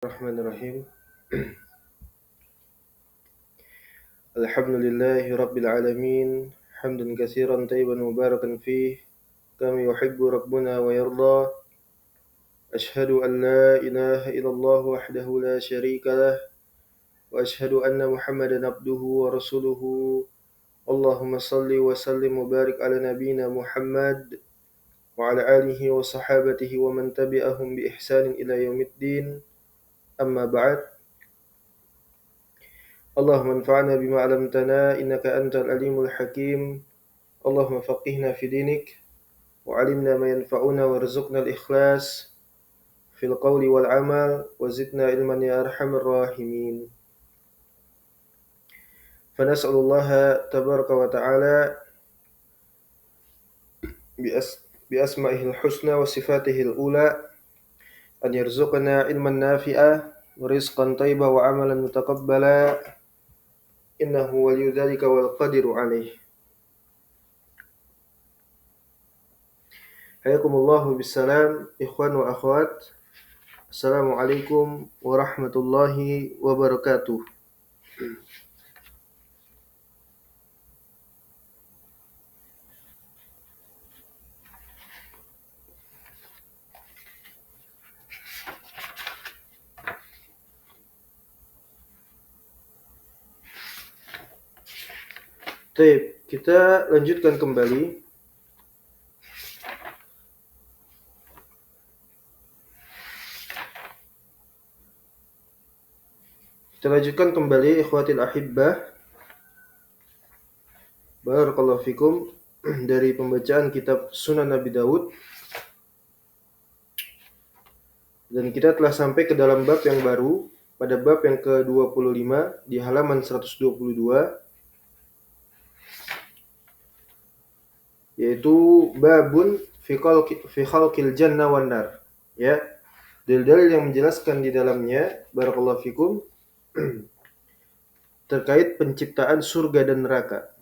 Bismillahirrahmanirrahim. Alhamdulillahi rabbil alamin. Hamdan katsiran tayyiban mubarakan fih kama yuhibbu rabbuna wa yarda. Ashhadu an la ilaha illallah wahdahu la syarika lah wa ashhadu anna Muhammadan abduhu wa rasuluhu. Allahumma salli wa sallim wa barik ala nabiyyina Muhammad wa ala alihi wa sahabatihi wa man tabi'ahum bi ihsanin ila yaumiddin. Amma ba'd. اللهم انفعنا بما علمتنا إنك أنت العليم الحكيم اللهم فقهنا في دينك وعلمنا ما ينفعنا وارزقنا الإخلاص في القول والعمل وزدنا علما يا أرحم الراحمين. فنسأل الله تبارك وتعالى بأسمائه الحسنى وصفاته الأولى أن يرزقنا علما نافعا ورزقا طيبا وعملا متقبلا إنه ولي ذلك والقادر عليه. Hayakumullahu bisalam, ikhwan wa akhwat. Assalamualaikum warahmatullahi wabarakatuh. Baik, kita lanjutkan kembali ikhwatil ahibbah. Barakallahu fikum dari pembacaan kitab Sunan Nabi Daud. Dan kita telah sampai ke dalam bab yang baru, pada bab yang ke-25 di halaman 122, yaitu babun fi khalqil jannah wan nar. Ya, dalil-dalil yang menjelaskan di dalamnya, barakallahu fikum, terkait penciptaan surga dan neraka.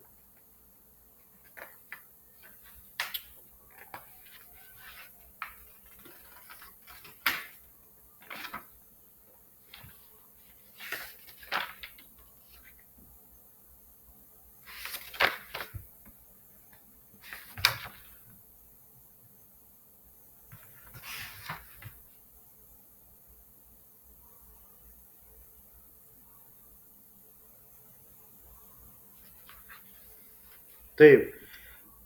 Taib.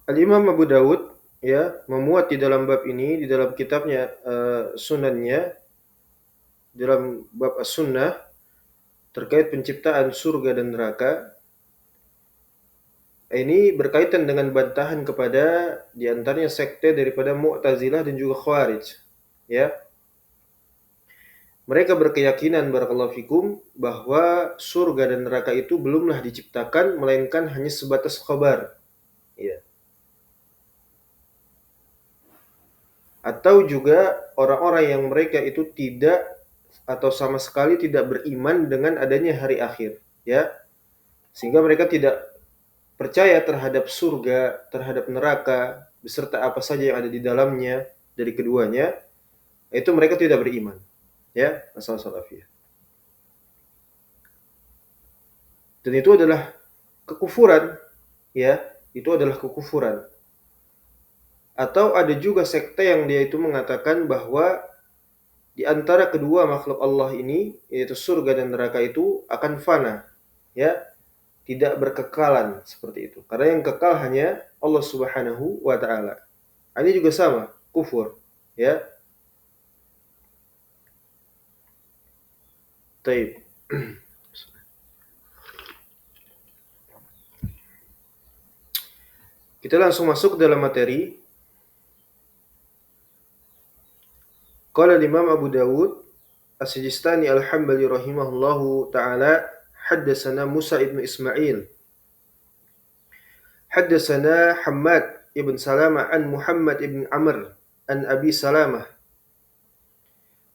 Al-Imam Abu Dawud ya memuat di dalam bab ini, di dalam kitabnya sunannya, dalam bab as-sunnah terkait penciptaan surga dan neraka. Ini berkaitan dengan bantahan kepada di antaranya sekte daripada Mu'tazilah dan juga Khawarij. Ya. Mereka berkeyakinan, barakallahu fikum, bahwa surga dan neraka itu belumlah diciptakan melainkan hanya sebatas khabar. Ya. Atau juga orang-orang yang mereka itu tidak atau sama sekali tidak beriman dengan adanya hari akhir, ya. Sehingga mereka tidak percaya terhadap surga, terhadap neraka, beserta apa saja yang ada di dalamnya dari keduanya, itu mereka tidak beriman. Ya, nasallallahu. Dan itu adalah kekufuran, ya, itu adalah kekufuran. Atau ada juga sekte yang dia itu mengatakan bahwa di antara kedua makhluk Allah ini, yaitu surga dan neraka itu akan fana, ya, tidak berkekalan seperti itu. Karena yang kekal hanya Allah Subhanahu wa taala. Ini juga sama, kufur, ya. Taib. Kita langsung masuk dalam materi. Qala Imam Abu Dawud As-Sijistani al-Hambali rahimahullahu ta'ala, haddatsana Musa ibn Ismail, haddatsana Hammad ibn Salamah an Muhammad ibn Amr an Abi Salamah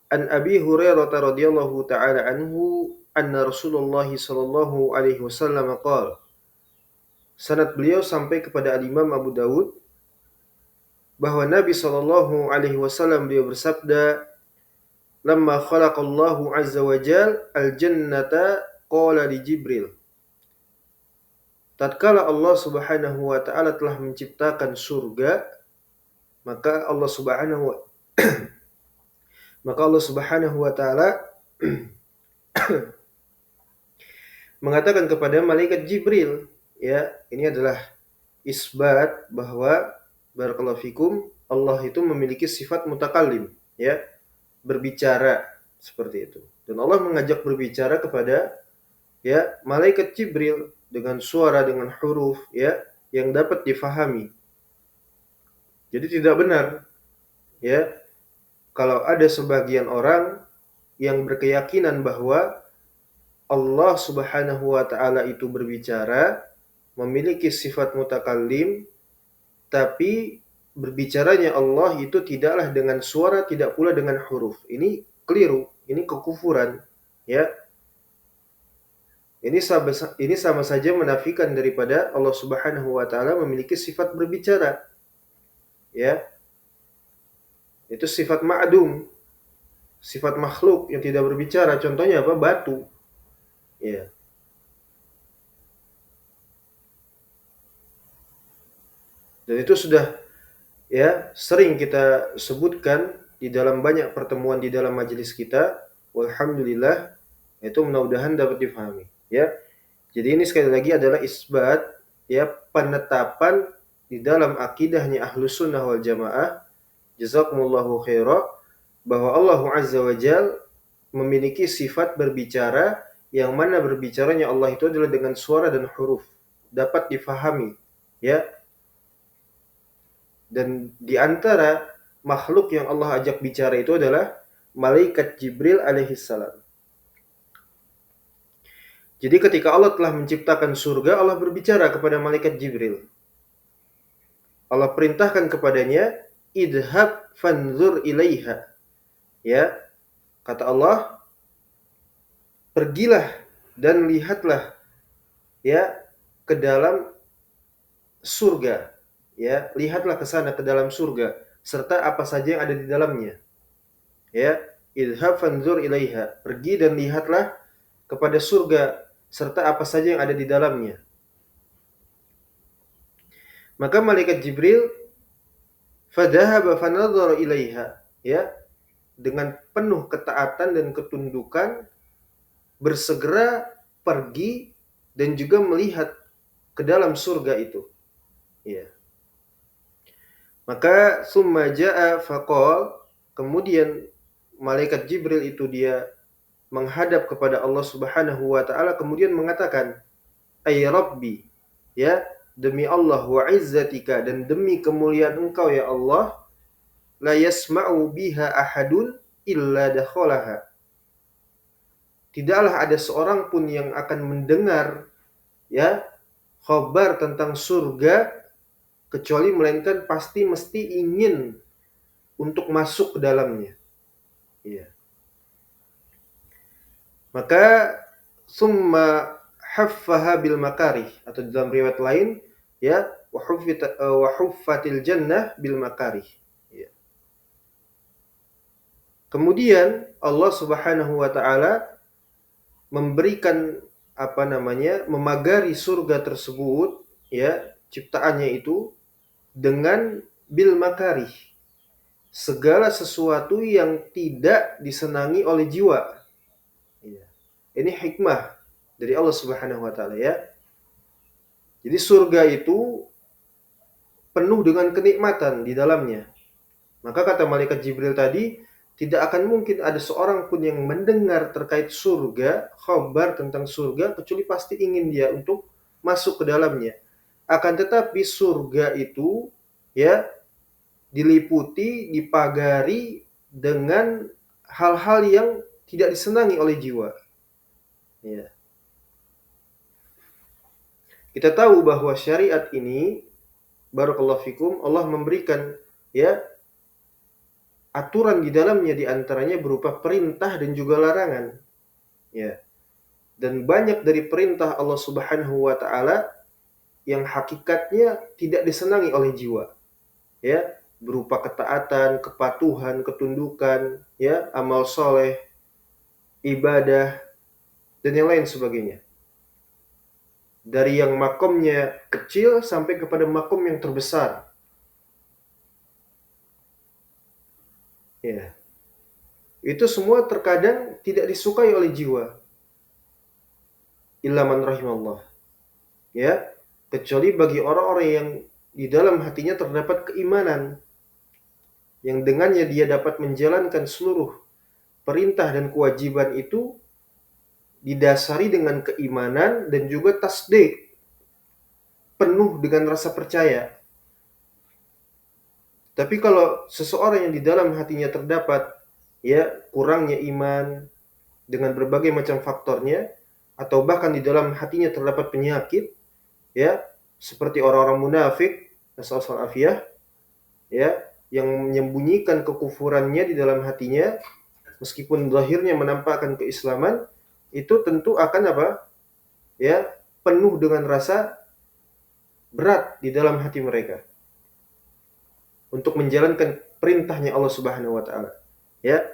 an Abi Hurairah radhiyallahu ta'ala anhu anna Rasulullah sallallahu alaihi wasallam qala. Sanad beliau sampai kepada Al-Imam Abu Dawud bahwa Nabi sallallahu alaihi wasallam beliau bersabda, lamma khalaqallahu azza wa jal al-jannata qala li Jibril. Tatkala Allah Subhanahu wa taala telah menciptakan surga, maka Allah Subhanahu wa taala mengatakan kepada malaikat Jibril, ya, ini adalah isbat bahwa barakallahu fikum Allah itu memiliki sifat mutakallim, ya, berbicara seperti itu. Dan Allah mengajak berbicara kepada, ya, malaikat Jibril dengan suara, dengan huruf, ya, yang dapat difahami. Jadi tidak benar, ya, kalau ada sebagian orang yang berkeyakinan bahwa Allah Subhanahu wa taala itu berbicara, memiliki sifat mutakallim, tapi berbicaranya Allah itu tidaklah dengan suara, tidak pula dengan huruf. Ini keliru, ini kekufuran, ya. Ini sama saja menafikan daripada Allah Subhanahu wa taala memiliki sifat berbicara. Ya. Itu sifat ma'dum, sifat makhluk yang tidak berbicara. Contohnya apa? Batu. Ya. Dan itu sudah, ya, sering kita sebutkan di dalam banyak pertemuan di dalam majelis kita. Walhamdulillah, itu mudah-mudahan dapat difahami, ya. Jadi ini sekali lagi adalah isbat, ya, penetapan di dalam akidahnya Ahlus Sunnah wal Jamaah, jazakumullahu khaira, bahwa Allah Azza wa Jal memiliki sifat berbicara, yang mana berbicaranya Allah itu adalah dengan suara dan huruf, dapat difahami, ya. Dan di antara makhluk yang Allah ajak bicara itu adalah malaikat Jibril alaihissalam. Jadi ketika Allah telah menciptakan surga, Allah berbicara kepada malaikat Jibril. Allah perintahkan kepadanya, idhab fanzur ilaiha. Ya, kata Allah, pergilah dan lihatlah, ya, ke dalam surga. Ya, lihatlah ke sana, ke dalam surga, serta apa saja yang ada di dalamnya. Ya, idhab fanzur ilaiha, pergi dan lihatlah kepada surga serta apa saja yang ada di dalamnya. Maka malaikat Jibril fadhahaba fanadhara ilaiha, ya, dengan penuh ketaatan dan ketundukan bersegera pergi dan juga melihat ke dalam surga itu. Ya. Maka summa jaa faqal, kemudian malaikat Jibril itu dia menghadap kepada Allah Subhanahu wa taala kemudian mengatakan, ay rabbi, ya, demi Allah, wa izzatika, dan demi kemuliaan engkau ya Allah, la yasma'u biha ahadun illa dakhalaha. Tidaklah ada seorang pun yang akan mendengar, ya, khabar tentang surga kecuali melainkan pasti mesti ingin untuk masuk ke dalamnya. Iya. Maka summa haffaha bil makarih, atau dalam riwayat lain, ya, wa huffatil jannah bil makarih. Ya. Kemudian Allah Subhanahu wa taala memberikan memagari surga tersebut, ya, ciptaannya itu dengan bil makarih, segala sesuatu yang tidak disenangi oleh jiwa. Ya. Ini hikmah dari Allah Subhanahu wa taala, ya. Jadi surga itu penuh dengan kenikmatan di dalamnya. Maka kata malaikat Jibril tadi, tidak akan mungkin ada seorang pun yang mendengar terkait surga, khabar tentang surga, kecuali pasti ingin dia untuk masuk ke dalamnya. Akan tetapi surga itu, ya, diliputi, dipagari dengan hal-hal yang tidak disenangi oleh jiwa. Ya. Kita tahu bahwa syariat ini, barakallahu fikum, Allah memberikan, ya, aturan di dalamnya, di antaranya berupa perintah dan juga larangan. Ya. Dan banyak dari perintah Allah Subhanahu wa taala yang hakikatnya tidak disenangi oleh jiwa. Ya. berupa ketaatan, kepatuhan, ketundukan, ya, amal soleh, ibadah, dan yang lain sebagainya. Dari yang makomnya kecil sampai kepada makom yang terbesar. Ya. Itu semua terkadang tidak disukai oleh jiwa. Illa man rahimallah. Ya, kecuali bagi orang-orang yang di dalam hatinya terdapat keimanan, yang dengannya dia dapat menjalankan seluruh perintah dan kewajiban itu didasari dengan keimanan dan juga tasdik, penuh dengan rasa percaya. Tapi kalau seseorang yang di dalam hatinya terdapat ya kurangnya iman dengan berbagai macam faktornya, atau bahkan di dalam hatinya terdapat penyakit, ya, seperti orang-orang munafik, nasallahu afiyah, ya, yang menyembunyikan kekufurannya di dalam hatinya meskipun zahirnya menampakkan keislaman, itu tentu akan apa? Ya, penuh dengan rasa berat di dalam hati mereka untuk menjalankan perintahnya Allah Subhanahu wa taala. Ya.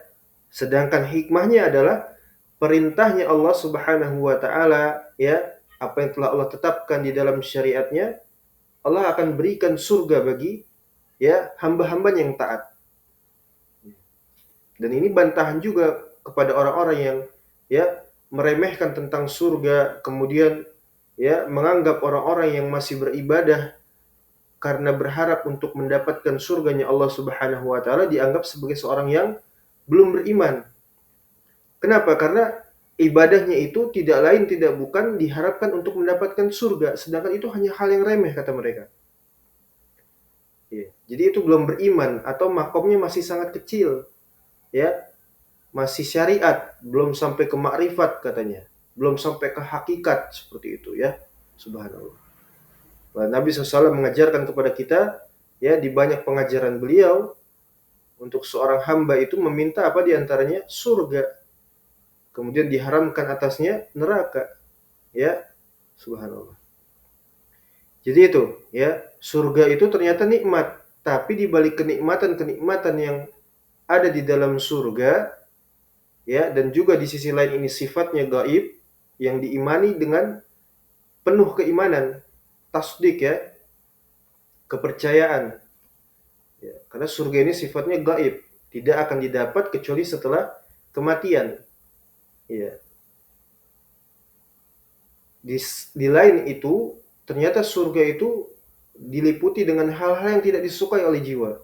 Sedangkan hikmahnya adalah perintahnya Allah Subhanahu wa taala, ya, apa yang telah Allah tetapkan di dalam syariatnya, Allah akan berikan surga bagi ya hamba-hambanya yang taat. Dan ini bantahan juga kepada orang-orang yang ya meremehkan tentang surga, kemudian ya menganggap orang-orang yang masih beribadah karena berharap untuk mendapatkan surganya Allah Subhanahu wa taala dianggap sebagai seorang yang belum beriman. Kenapa? Karena ibadahnya itu tidak lain tidak bukan diharapkan untuk mendapatkan surga, sedangkan itu hanya hal yang remeh kata mereka. Ya. Jadi itu belum beriman atau makomnya masih sangat kecil, ya, masih syariat, belum sampai ke makrifat katanya, belum sampai ke hakikat seperti itu ya, subhanallah. Nah, Nabi SAW mengajarkan kepada kita ya di banyak pengajaran beliau untuk seorang hamba itu meminta apa diantaranya surga, kemudian diharamkan atasnya neraka, ya, subhanallah. Jadi itu ya, surga itu ternyata nikmat, tapi di balik kenikmatan-kenikmatan yang ada di dalam surga, ya, dan juga di sisi lain ini sifatnya gaib yang diimani dengan penuh keimanan, tasdik ya, kepercayaan. Ya, karena surga ini sifatnya gaib, tidak akan didapat kecuali setelah kematian. Ya. Di lain itu, ternyata surga itu diliputi dengan hal-hal yang tidak disukai oleh jiwa.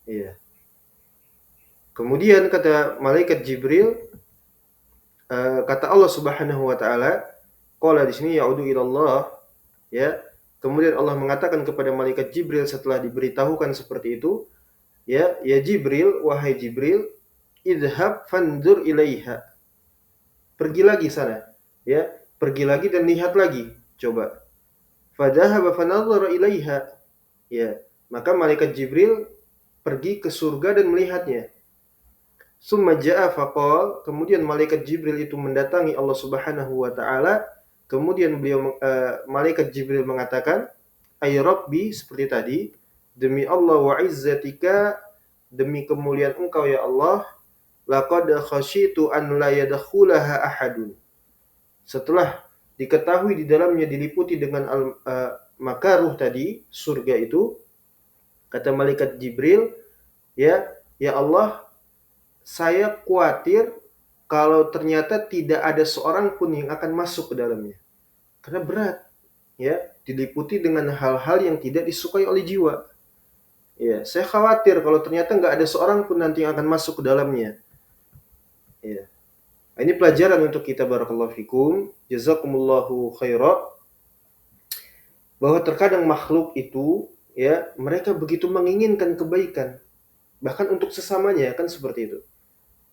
Ya. Kemudian kata malaikat Jibril, kata Allah Subhanahu wa taala, qala di sini ya'udu ila Allah, ya. Kemudian Allah mengatakan kepada malaikat Jibril setelah diberitahukan seperti itu, ya, ya Jibril, wahai Jibril, idhab fandur ilaiha. Pergi lagi sana, ya, pergi lagi dan lihat lagi, coba. Fadhahaba fanadhara ilaiha. Ya, maka malaikat Jibril pergi ke surga dan melihatnya. Summa ja'a faqal, kemudian malaikat Jibril itu mendatangi Allah Subhanahu wa taala, kemudian malaikat Jibril mengatakan, "Ay Rabbi," seperti tadi, "demi Allah wa izzatika, demi kemuliaan Engkau ya Allah, laqad khasyitu an la yadkhulaha ahadun." Setelah diketahui di dalamnya diliputi dengan makaruh tadi, surga itu, kata malaikat Jibril, ya, ya Allah, saya khawatir kalau ternyata tidak ada seorang pun yang akan masuk ke dalamnya. Karena berat, ya, diliputi dengan hal-hal yang tidak disukai oleh jiwa. Ya, saya khawatir kalau ternyata nggak ada seorang pun nanti yang akan masuk ke dalamnya. Ya. Ini pelajaran untuk kita, barakallahu fikum, jazakumullahu khaira, bahwa terkadang makhluk itu, ya, mereka begitu menginginkan kebaikan, bahkan untuk sesamanya, kan seperti itu.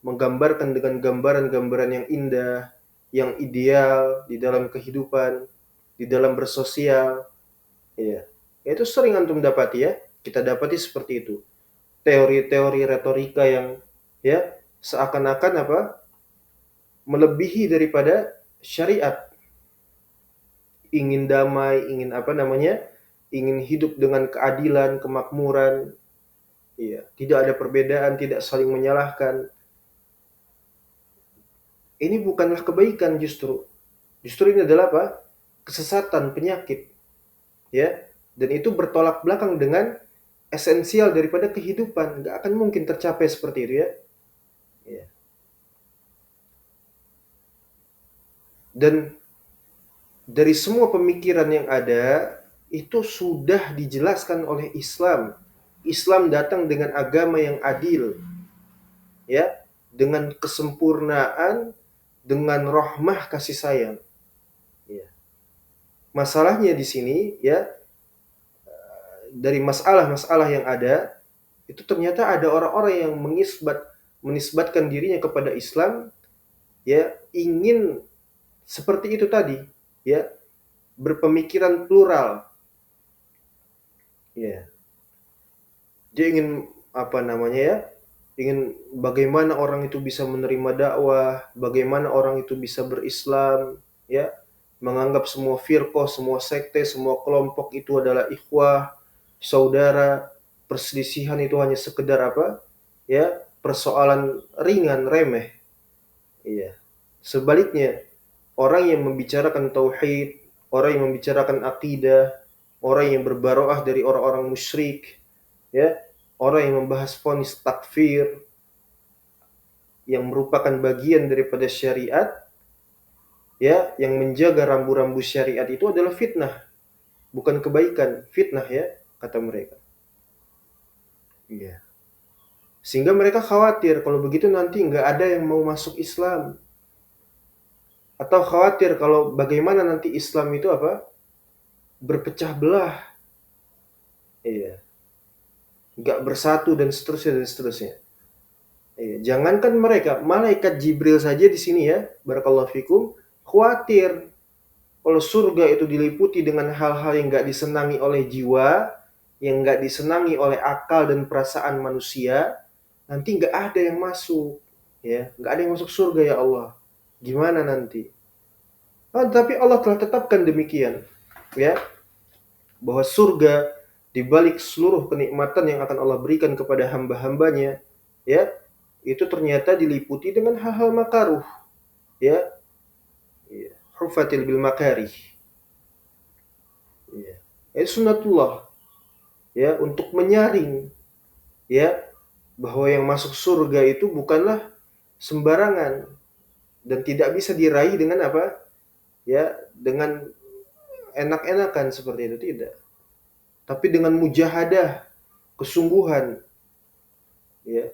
Menggambarkan dengan gambaran-gambaran yang indah, yang ideal di dalam kehidupan, di dalam bersosial, ya. Itu sering antum dapati ya, kita dapati seperti itu. Teori-teori retorika yang ya seakan-akan apa? Melebihi daripada syariat. Ingin damai, ingin apa namanya? Ingin hidup dengan keadilan, kemakmuran, Iya, tidak ada perbedaan, tidak saling menyalahkan. Ini bukanlah kebaikan justru. Justru ini adalah apa? Kesesatan, penyakit, ya. Dan itu bertolak belakang dengan esensial daripada kehidupan. Nggak akan mungkin tercapai seperti itu ya. Ya. Dan dari semua pemikiran yang ada, itu sudah dijelaskan oleh Islam. Islam datang dengan agama yang adil, ya, dengan kesempurnaan, dengan rahmah kasih sayang. Ya. Masalahnya di sini, ya, dari masalah-masalah yang ada, itu ternyata ada orang-orang yang menisbatkan dirinya kepada Islam, ya, ingin seperti itu tadi, ya, berpemikiran plural, ya. Dia ingin apa namanya ya? Ingin bagaimana orang itu bisa menerima dakwah, bagaimana orang itu bisa berislam, ya. Menganggap semua firqah, semua sekte, semua kelompok itu adalah ikhwah, saudara, perselisihan itu hanya sekedar apa? Ya, persoalan ringan, remeh. Iya. Sebaliknya, orang yang membicarakan tauhid, orang yang membicarakan akidah, orang yang berbaroah dari orang-orang musyrik, ya, orang yang membahas vonis takfir yang merupakan bagian daripada syariat, ya, yang menjaga rambu-rambu syariat itu adalah fitnah, bukan kebaikan, fitnah ya, kata mereka. Iya. Sehingga mereka khawatir kalau begitu nanti nggak ada yang mau masuk Islam, atau khawatir kalau bagaimana nanti Islam itu apa? Berpecah belah. Iya. Nggak bersatu dan seterusnya dan seterusnya. Iya. Jangankan mereka, malaikat Jibril saja di sini ya, barakallahu fikum, khawatir kalau surga itu diliputi dengan hal-hal yang nggak disenangi oleh jiwa, yang nggak disenangi oleh akal dan perasaan manusia, nanti nggak ada yang masuk, ya, nggak ada yang masuk surga ya Allah. Gimana nanti? Tapi Allah telah tetapkan demikian, ya, bahwa surga di balik seluruh kenikmatan yang akan Allah berikan kepada hamba-hambanya, ya, itu ternyata diliputi dengan hal-hal makaruh, ya, hufatil bil makarih, ya. Sunnatullah, ya, untuk menyaring, ya, bahwa yang masuk surga itu bukanlah sembarangan dan tidak bisa diraih dengan apa? Ya, dengan enak-enakan seperti itu, tidak. Tapi dengan mujahadah, kesungguhan, ya.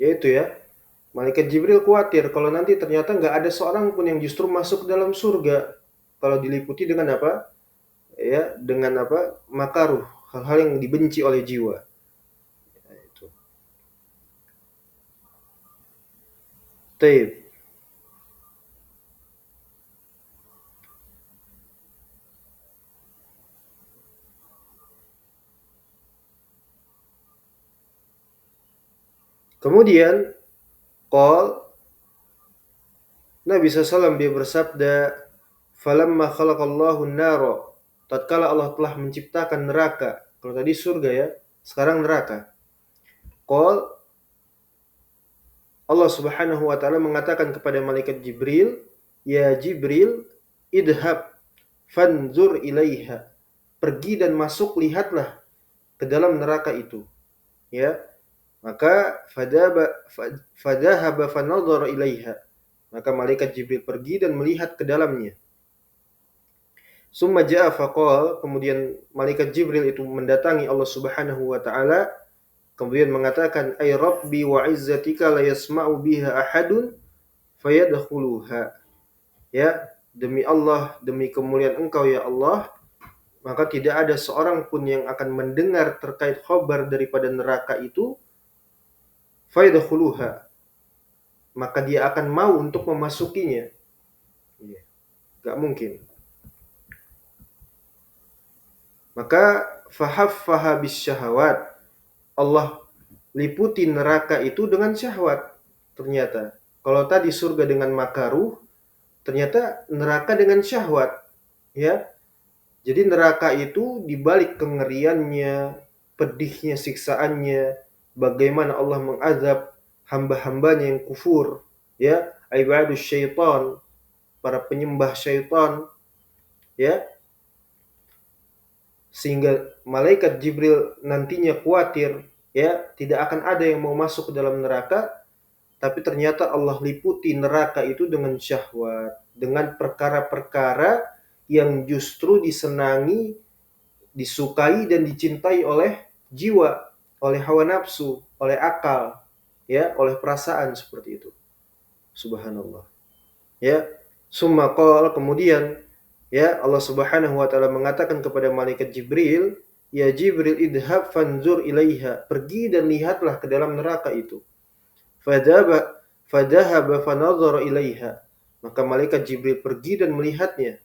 Yaitu ya, malaikat Jibril khawatir kalau nanti ternyata nggak ada seorang pun yang justru masuk dalam surga kalau diliputi dengan apa? Ya, dengan apa? Makaruh, hal-hal yang dibenci oleh jiwa. Nah, itu. Taib. Kemudian qol Nabi SAW dia bersabda, "Falamma khalaqallahu an-nara." Tatkala Allah telah menciptakan neraka. Kalau tadi surga ya, sekarang neraka. Qol Allah Subhanahu wa taala mengatakan kepada malaikat Jibril, "Ya Jibril, idhab fanzur ilaiha." Pergi dan masuk, lihatlah ke dalam neraka itu. Ya. Maka fadahaba fanadhara ilaiha. Maka malaikat Jibril pergi dan melihat ke dalamnya. Summa ja'a faqal, kemudian malaikat Jibril itu mendatangi Allah Subhanahu wa taala, kemudian mengatakan, "Ay Rabbi wa izzatika la yasma'u biha ahadun fayadkhuluha." Ya, demi Allah, demi kemuliaan Engkau ya Allah, maka tidak ada seorang pun yang akan mendengar terkait khabar daripada neraka itu, fayadkhuluha, maka dia akan mau untuk memasukinya. Iya, gak mungkin. Maka fahaffaha bisyahawat, Allah liputi neraka itu dengan syahwat. Ternyata kalau tadi surga dengan makaruh, ternyata neraka dengan syahwat, ya. Jadi neraka itu dibalik kengeriannya, pedihnya, siksaannya, bagaimana Allah mengazab hamba-hambanya yang kufur, ya, ibadus syaitan, para penyembah syaitan, ya, sehingga malaikat Jibril nantinya khawatir, ya, tidak akan ada yang mau masuk ke dalam neraka, tapi ternyata Allah liputi neraka itu dengan syahwat, dengan perkara-perkara yang justru disenangi, disukai dan dicintai oleh jiwa, oleh hawa nafsu, oleh akal, ya, oleh perasaan seperti itu. Subhanallah. Ya, summa qala, kemudian ya Allah Subhanahu wa taala mengatakan kepada malaikat Jibril, "Ya Jibril, idhab fanzur ilaiha." Pergi dan lihatlah ke dalam neraka itu. Fadhaba fanadhara ilaiha. Maka malaikat Jibril pergi dan melihatnya.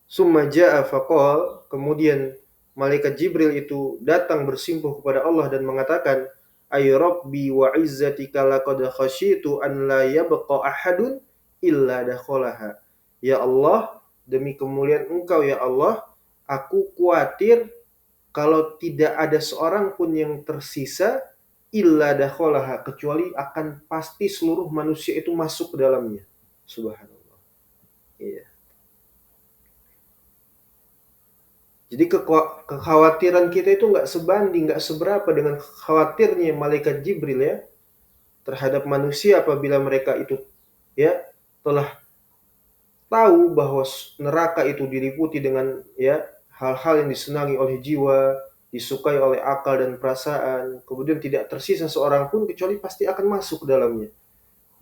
Summa jaa faqal, kemudian malaikat Jibril itu datang bersimpuh kepada Allah dan mengatakan, "Ay Rabbi wa izzatika laqad khasyitu an la yabqa ahadun illa dakhalaha." Ya Allah, demi kemuliaan Engkau ya Allah, aku khawatir kalau tidak ada seorang pun yang tersisa illa dakhalaha, kecuali akan pasti seluruh manusia itu masuk ke dalamnya. Subhanallah. Iya. Jadi kekhawatiran kita itu nggak sebanding, nggak seberapa dengan khawatirnya malaikat Jibril ya terhadap manusia apabila mereka itu ya telah tahu bahwa neraka itu diliputi dengan ya hal-hal yang disenangi oleh jiwa, disukai oleh akal dan perasaan, kemudian tidak tersisa seorang pun kecuali pasti akan masuk ke dalamnya.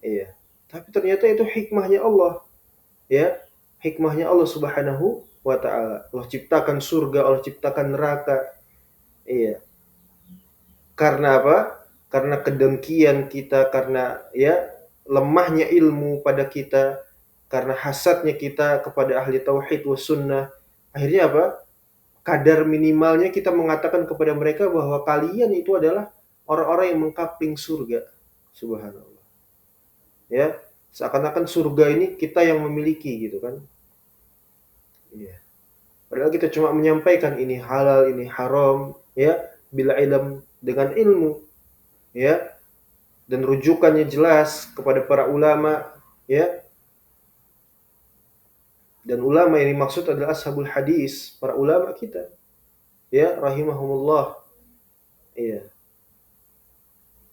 Iya. Tapi ternyata itu hikmahnya Allah, ya. Hikmahnya Allah Subhanahu wa taala. Allah ciptakan surga, Allah ciptakan neraka. Iya. Karena apa? Karena kedengkian kita, karena ya lemahnya ilmu pada kita, karena hasadnya kita kepada ahli tauhid was sunnah. Akhirnya apa? Kadar minimalnya kita mengatakan kepada mereka bahwa kalian itu adalah orang-orang yang mengkapling surga. Subhanallah. Ya, seakan-akan surga ini kita yang memiliki gitu kan. Iya. Padahal kita cuma menyampaikan ini halal, ini haram, ya, bila ilm, dengan ilmu, ya, dan rujukannya jelas kepada para ulama, ya. Dan ulama yang dimaksud adalah ashabul hadis, para ulama kita, ya, rahimahumullah. Iya.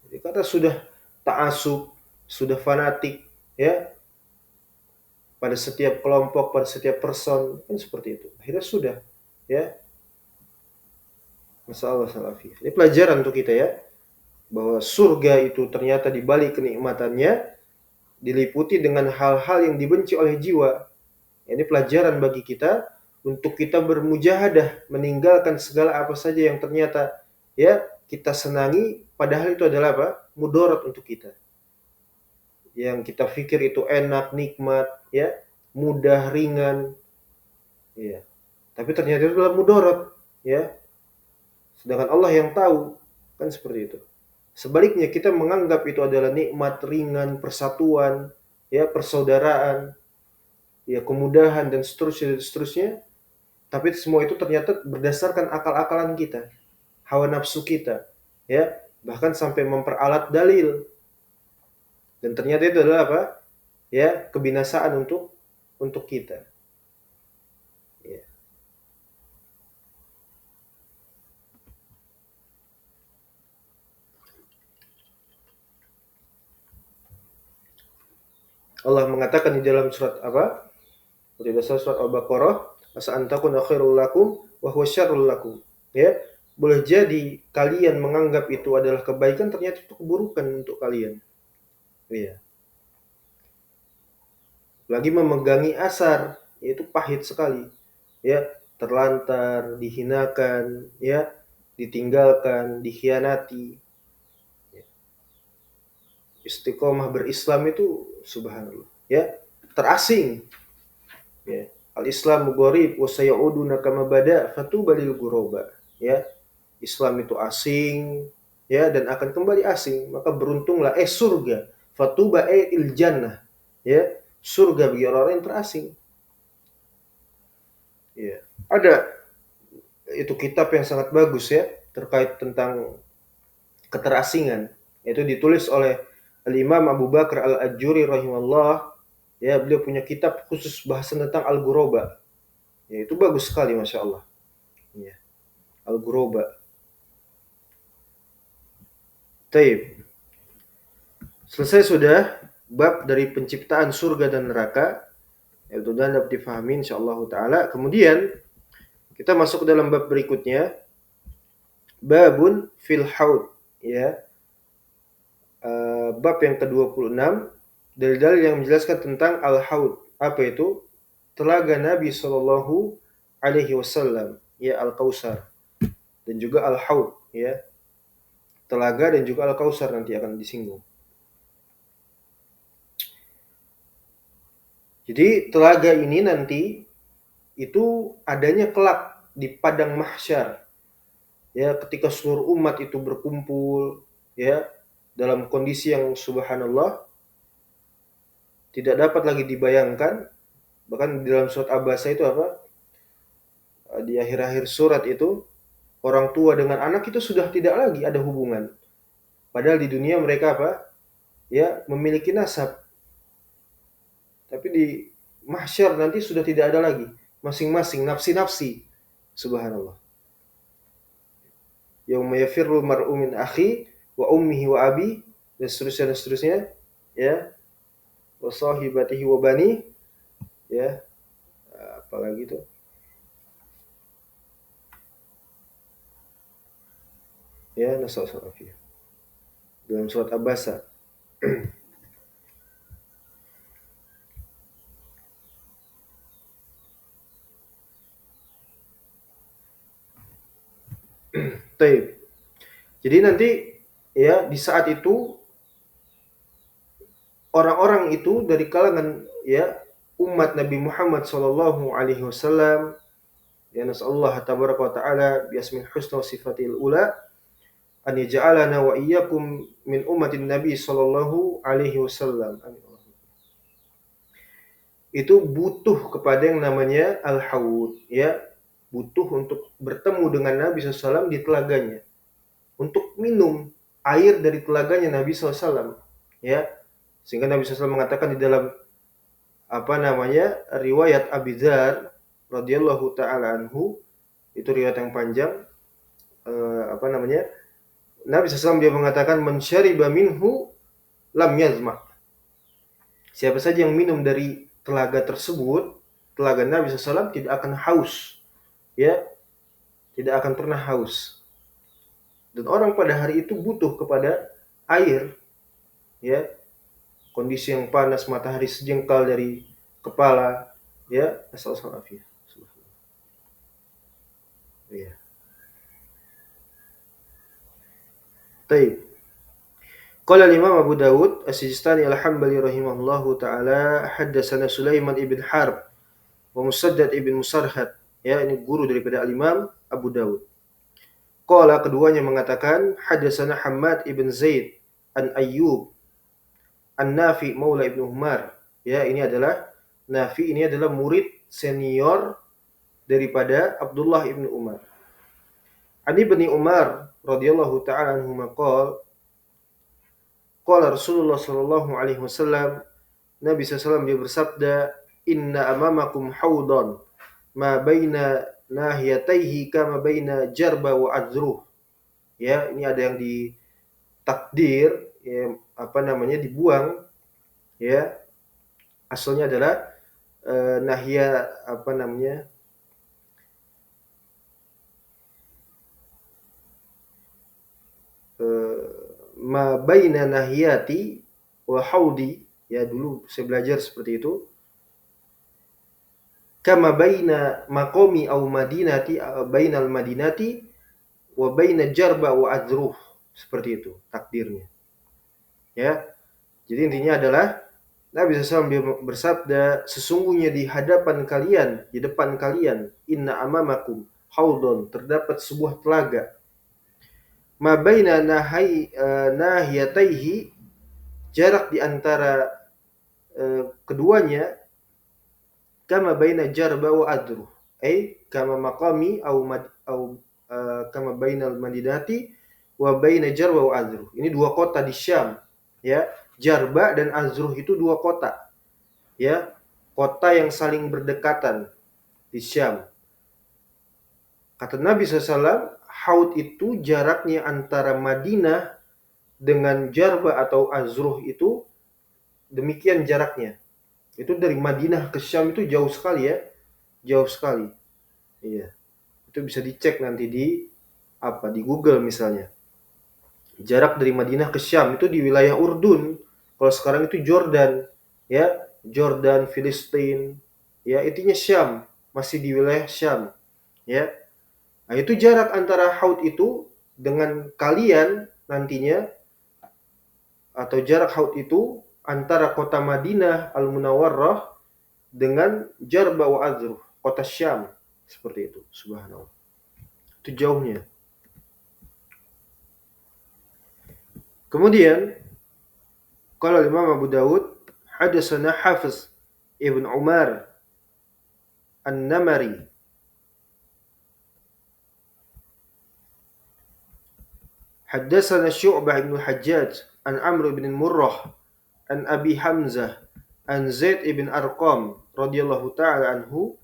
Jadi karena sudah ta'assub, sudah fanatik, ya, pada setiap kelompok, pada setiap person, kan seperti itu. Akhirnya sudah, ya. Masalah salafiyah. Ini pelajaran untuk kita ya, bahwa surga itu ternyata di balik kenikmatannya diliputi dengan hal-hal yang dibenci oleh jiwa. Ini pelajaran bagi kita untuk kita bermujahadah meninggalkan segala apa saja yang ternyata ya kita senangi, padahal itu adalah apa? Mudarat untuk kita. Yang kita pikir itu enak, nikmat, ya, mudah, ringan, ya. Tapi ternyata itu adalah mudarat, ya. Sedangkan Allah yang tahu, kan seperti itu. Sebaliknya kita menganggap itu adalah nikmat, ringan, persatuan, ya, persaudaraan, ya, kemudahan dan seterusnya dan seterusnya. Tapi semua itu ternyata berdasarkan akal-akalan kita, hawa nafsu kita, ya, bahkan sampai memperalat dalil. Dan ternyata itu adalah apa? Ya, kebinasaan untuk kita. Ya. Allah mengatakan di dalam surat apa? Tidak salah surat Al-Baqarah, asa antakun khairul lakum wa huwa syarrul lakum. Ya, boleh jadi kalian menganggap itu adalah kebaikan, ternyata itu keburukan untuk kalian. Iya. Lagi memegangi asar, yaitu pahit sekali. Ya, terlantar, dihinakan, ya, ditinggalkan, dikhianati. Ya. Istiqomah berislam itu subhanallah, ya, terasing. Ya. Al-Islamu gharib wa sayaudu kama bada fatuba lil ghuraba. Ya. Islam itu asing, ya, dan akan kembali asing, maka beruntunglah surga. Fatuba il jannah. Ya, surga bagi orang-orang yang terasing. Ya. Ada itu kitab yang sangat bagus ya terkait tentang keterasingan. Itu ditulis oleh Al-Imam Abu Bakar Al-Ajuri rahimahullah. Ya, beliau punya kitab khusus bahasan tentang Al-Ghuraba. Ya, itu bagus sekali Masya Allah. Ya, Al-Ghuraba. Taib. Selesai sudah bab dari penciptaan surga dan neraka. Ya, itu dapat difahami insyaallah taala. Kemudian kita masuk ke dalam bab berikutnya. Babun fil haud. Ya, bab yang ke-26 dalil-dalil yang menjelaskan tentang al-haud. Apa itu? Telaga Nabi Shallallahu alaihi wasallam, ya Al-Kautsar dan juga al-haud, ya. Telaga dan juga al-Kautsar nanti akan disinggung. Jadi telaga ini nanti itu adanya kelak di padang mahsyar. Ya, ketika seluruh umat itu berkumpul, ya, dalam kondisi yang subhanallah tidak dapat lagi dibayangkan. Bahkan di dalam surat Abasa itu apa? Di akhir-akhir surat itu orang tua dengan anak itu sudah tidak lagi ada hubungan. Padahal di dunia mereka apa? Ya, memiliki nasab. Tapi di mahsyar nanti sudah tidak ada lagi. Masing-masing nafsi-nafsi. Subhanallah. Yauma yafirru mar'u min akhi wa ummihi wa abi dan seterusnya, ya. Wa sahibatihi wa bani, ya. Apalagi itu? Ya, nasallallahu alaihi dalam surat Abasa. Taib. Jadi nanti ya di saat itu orang-orang itu dari kalangan ya umat Nabi Muhammad sallallahu alaihi wasallam, ya nasallahu tabaraka wa taala bi asmil husna wa sifatil ula an yaj'alana wa iyyakum min ummatin Nabi sallallahu alaihi wasallam. Amin. Itu butuh kepada yang namanya al-haud, ya. Butuh untuk bertemu dengan Nabi SAW di telaganya. Untuk minum air dari telaganya Nabi SAW, ya. Sehingga Nabi SAW mengatakan di dalam apa namanya riwayat Abi Dzar radhiyallahu taala anhu, itu riwayat yang panjang, apa namanya Nabi SAW dia mengatakan man syariba minhu lam yazma. Siapa saja yang minum dari telaga tersebut, telaga Nabi SAW, tidak akan haus, ya, tidak akan pernah haus. Dan orang pada hari itu butuh kepada air, ya. Kondisi yang panas, matahari sejengkal dari kepala, ya. Asal-asal afiyah. Ya. Taib. Qala Imam Abu Dawud As-Sijistani Al-Hambali rahimahullahu taala haddatsana Sulaiman ibn Harb wa Musaddad ibn Musarhad. Ya, ini guru daripada Al-Imam Abu Dawud. Qala keduanya mengatakan haddatsana Hammad ibn Zaid an Ayyub an Nafi Maula ibn Umar. Ya, ini adalah Nafi, ini adalah murid senior daripada Abdullah ibn Umar. Ani bin Umar radhiyallahu taala anhu maqal qala Rasulullah sallallahu alaihi wasallam, Nabi SAW dia bersabda, inna amamakum haudan ma baina nahiyataihi kama baina jarba wa adzruh. Ya, ini ada yang ditakdir, ya, apa namanya dibuang, ya. Asalnya adalah nahya apa namanya? Ma baina nahiyati wa haudi, ya dulu saya belajar seperti itu. Kama baina maqami au madinati bainal madinati wa baina jarba wa adzruh, seperti itu takdirnya, ya. Jadi intinya adalah Nabi SAW bersabda, sesungguhnya di hadapan kalian, di depan kalian, inna amamakum haudon, terdapat sebuah telaga, ma baina nahiyataihi, jarak di antara keduanya, kama baina jarba wa adruh, kama maqami kama bainal Madinati wa baina Jarba wa Azruh. Ini dua kota di Syam, ya. Jarba dan Azruh itu dua kota, ya. Kota yang saling berdekatan di Syam. Kata Nabi SAW, Haud itu jaraknya antara Madinah dengan Jarba atau Azruh itu demikian jaraknya. Itu dari Madinah ke Syam itu jauh sekali, ya. Jauh sekali. Iya. Itu bisa dicek nanti di Google misalnya. Jarak dari Madinah ke Syam itu di wilayah Urdun. Kalau sekarang itu Jordan, ya. Jordan, Filistin, ya, intinya Syam, masih di wilayah Syam, ya. Nah, itu jarak antara Haud itu dengan kalian nantinya, atau jarak Haud itu antara kota Madinah Al-Munawwarrah dengan Jarba wa Azruh, kota Syam, seperti itu. Subhanallah. Itu jauhnya. Kemudian kalau Imam Abu Dawud, hadatsana Hafiz Ibn Umar An-Namari, hadatsana Syu'bah bin Hajjaj an Amr bin Murrah an Abi Hamzah an Zaid ibn Arqam radhiyallahu taala anhu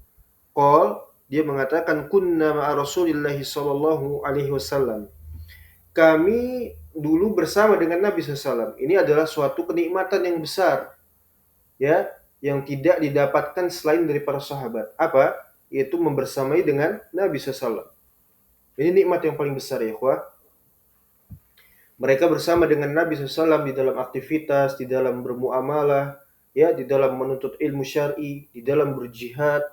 dia mengatakan kunna ma'a Rasulillah sallallahu alaihi wasallam. Kami dulu bersama dengan Nabi SAW. Ini adalah suatu kenikmatan yang besar, ya, yang tidak didapatkan selain dari para sahabat. Apa? Yaitu membersamai dengan Nabi SAW. Ini nikmat yang paling besar, ya ikhwah. Mereka bersama dengan Nabi SAW di dalam aktivitas, di dalam bermuamalah, ya, di dalam menuntut ilmu syar'i, di dalam berjihad,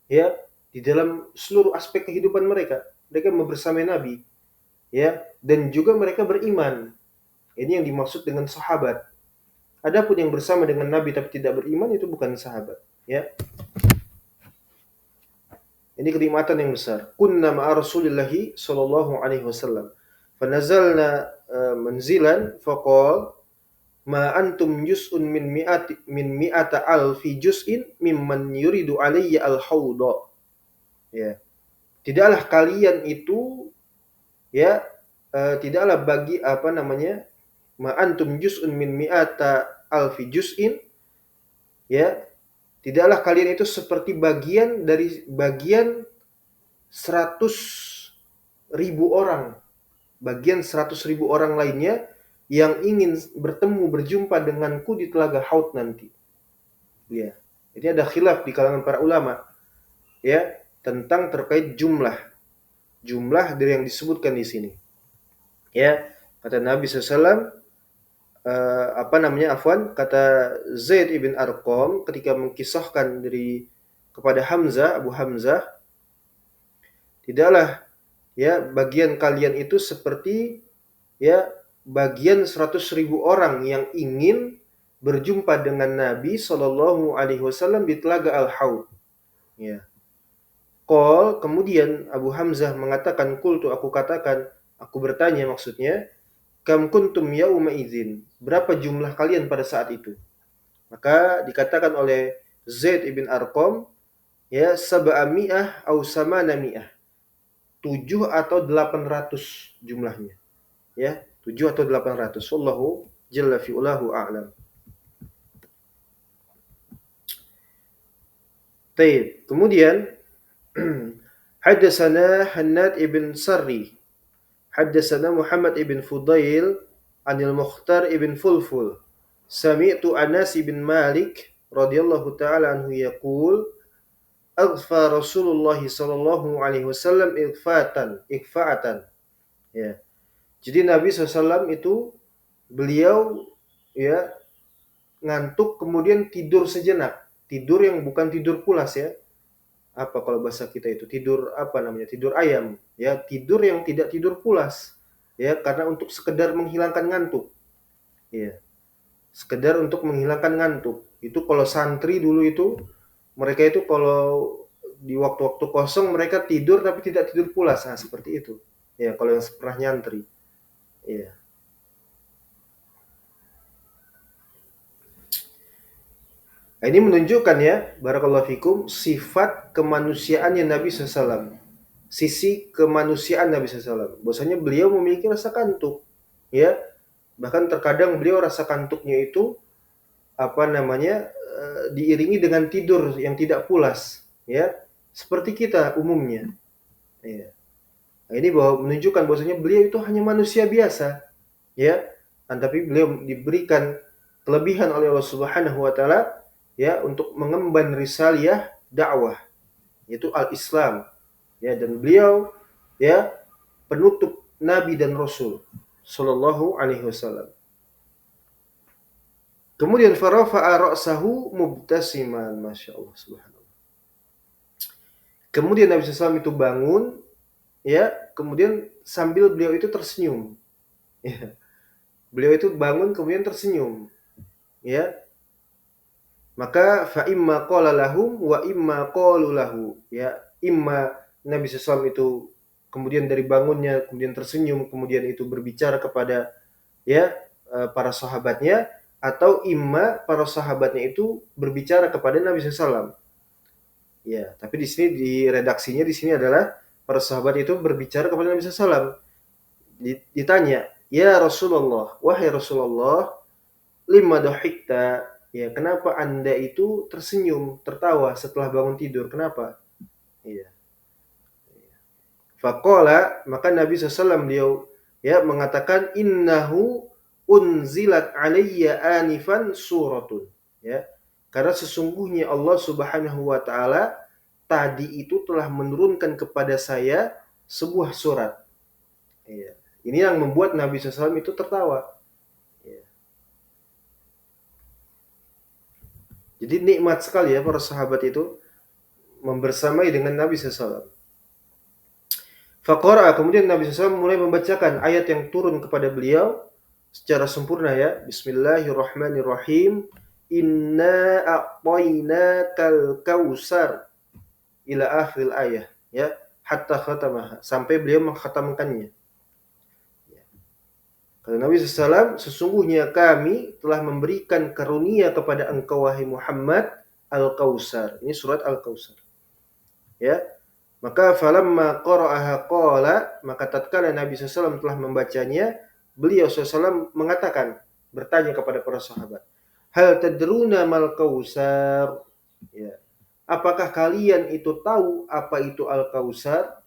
ya, di dalam seluruh aspek kehidupan mereka. Mereka membersamai Nabi, ya, dan juga mereka beriman. Ini yang dimaksud dengan sahabat. Adapun yang bersama dengan Nabi tapi tidak beriman itu bukan sahabat, ya. Ini kenikmatan yang besar. Kunna ma'a Rasulillahi sallallahu alaihi wasallam. Fanazalna manzilan faqal ma antum juz'un min mi'ata alfi juz'in mimman yuridu alayya al-hawda. Ya. Tidaklah kalian itu, ya, tidaklah bagi ma antum juz'un min mi'ata alfi juz'in, ya, tidaklah kalian itu seperti bagian 100.000 orang, bagian 100.000 orang lainnya yang ingin berjumpa denganku di telaga Haud nanti. Ya. Jadi ada khilaf di kalangan para ulama, ya, tentang terkait jumlah dari yang disebutkan di sini. Ya, kata Nabi SAW, kata Zaid ibn Arqam ketika mengkisahkan kepada Abu Hamzah, tidaklah, ya, bagian kalian itu seperti, ya, bagian 100.000 orang yang ingin berjumpa dengan Nabi Shallallahu Alaihi Wasallam di telaga Al-Haud. Ya. Kemudian Abu Hamzah mengatakan, aku bertanya maksudnya, kam kuntum yauma idzin, berapa jumlah kalian pada saat itu? Maka dikatakan oleh Zaid ibn Arqam, ya, 700 atau 800, 7 atau 800 jumlahnya, ya, 7 atau 800. Wallahu jalla fi'ulahu a'lam. Baik, kemudian hadatsana Hannad ibn Sarri, hadatsana Muhammad ibn Fudail anil Mukhtar ibn Fulful, sami'tu Anas ibn Malik radhiyallahu ta'ala anhu yaqul aghfa Rasulullah sallallahu alaihi wasallam ikfa'atan. Ya. Jadi Nabi SAW itu beliau, ya, ngantuk kemudian tidur sejenak. Tidur yang bukan tidur pulas, ya. Apa kalau bahasa kita itu? Tidur Tidur ayam, ya, tidur yang tidak tidur pulas. Ya, karena untuk sekedar menghilangkan ngantuk. Ya. Sekedar untuk menghilangkan ngantuk. Itu kalau santri dulu itu mereka itu kalau di waktu-waktu kosong mereka tidur tapi tidak tidur pulas. Nah, seperti itu. Ya, kalau yang pernah nyantri. Ya. Nah, ini menunjukkan ya, barakallahu fikum, sifat kemanusiaannya Nabi SAW. Sisi kemanusiaan Nabi SAW. Bahwasanya beliau memiliki rasa kantuk. Ya, bahkan terkadang beliau rasa kantuknya itu diiringi dengan tidur yang tidak pulas, ya, seperti kita umumnya. Ya. Nah, ini bahwa menunjukkan bahwasanya beliau itu hanya manusia biasa, ya, tapi beliau diberikan kelebihan oleh Allah Subhanahu wa taala, ya, untuk mengemban risalah dakwah, yaitu al-Islam, ya, dan beliau, ya, penutup nabi dan rasul sallallahu alaihi wasallam. Kemudian farafa'a ra'sahu mubtasiman, masyaallah, subhanallah. Kemudian Nabi SAW itu bangun, ya, kemudian sambil beliau itu tersenyum, ya. Beliau itu bangun kemudian tersenyum, ya. Maka fa imma qala lahum wa imma qalu lahu, ya. Imma Nabi SAW itu kemudian dari bangunnya kemudian tersenyum, kemudian itu berbicara kepada, ya, para sahabatnya, atau imma para sahabatnya itu berbicara kepada Nabi SAW. Ya, tapi di sini di redaksinya di sini adalah para sahabat itu berbicara kepada Nabi SAW. Ditanya, ya Rasulullah, wahai Rasulullah, lima dohikta, ya, kenapa anda itu tersenyum, tertawa setelah bangun tidur, kenapa? Iya. Faqala, maka Nabi SAW beliau, ya, mengatakan, innahu unzilat alayya anifan suratun, ya, karena sesungguhnya Allah Subhanahu wa taala tadi itu telah menurunkan kepada saya sebuah surat. Ya. Ini yang membuat Nabi SAW itu tertawa. Ya. Jadi nikmat sekali ya para sahabat itu membersamai dengan Nabi SAW. Faqara, kemudian Nabi SAW mulai membacakan ayat yang turun kepada beliau secara sempurna, ya. Bismillahirrahmanirrahim. Inna a'tainakal kausar ila akhir ayat, ya, hatta khatamaha, sampai beliau mengkhatamkannya. Kata Nabi SAW, sesungguhnya kami telah memberikan karunia kepada engkau wahai Muhammad Al-Kausar. Ini surat Al-Kausar. Ya. Maka falamma qara'aha qala, maka tatkala Nabi SAW telah membacanya, beliau SAW mengatakan, bertanya kepada para sahabat, hal tadruna mal kausar? Ya. Apakah kalian itu tahu apa itu Al-Kausar?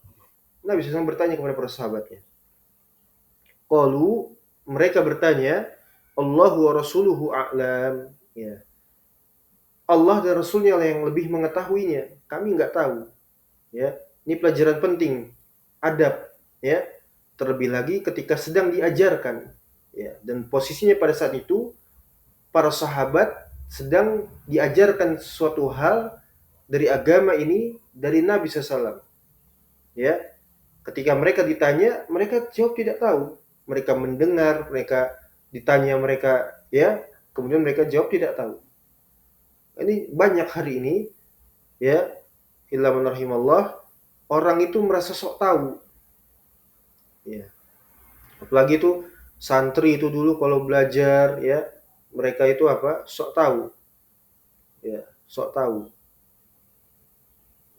Nabi SAW bertanya kepada para sahabatnya. Qalu, mereka bertanya, Allahu wa rasuluhu a'lam, ya. Allah dan Rasulnya lah yang lebih mengetahuinya, kami nggak tahu, ya. Ini pelajaran penting, adab, ya. Terlebih lagi ketika sedang diajarkan, ya. Dan posisinya pada saat itu para sahabat sedang diajarkan suatu hal dari agama ini dari Nabi SAW, ya. Ketika mereka ditanya, mereka jawab tidak tahu. Mereka mendengar, mereka ditanya, mereka, ya, kemudian mereka jawab tidak tahu. Ini banyak hari ini, ya, illa man rahimallah, orang itu merasa sok tahu, ya. Apalagi itu santri itu dulu kalau belajar, ya, mereka itu sok tahu, ya, sok tahu,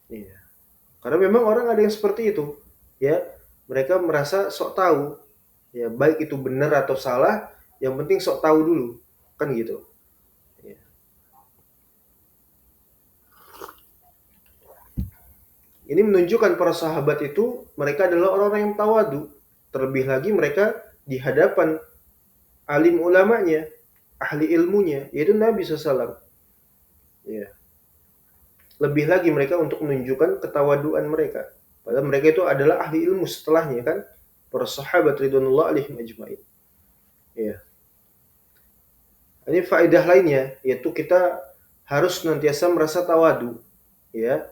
ya. Karena memang orang ada yang seperti itu, ya, mereka merasa sok tahu, ya, baik itu benar atau salah, yang penting sok tahu dulu, kan gitu. Ya. Ini menunjukkan para sahabat itu mereka adalah orang-orang yang tawadu. Terlebih lagi mereka di hadapan alim ulamanya, ahli ilmunya, yaitu Nabi SAW. Ya. Lebih lagi mereka untuk menunjukkan ketawaduan mereka. Padahal mereka itu adalah ahli ilmu setelahnya, kan? Para sahabat ridwanullah alaihim ajmain. Ya. Ini faedah lainnya, yaitu kita harus senantiasa merasa tawadu, ya.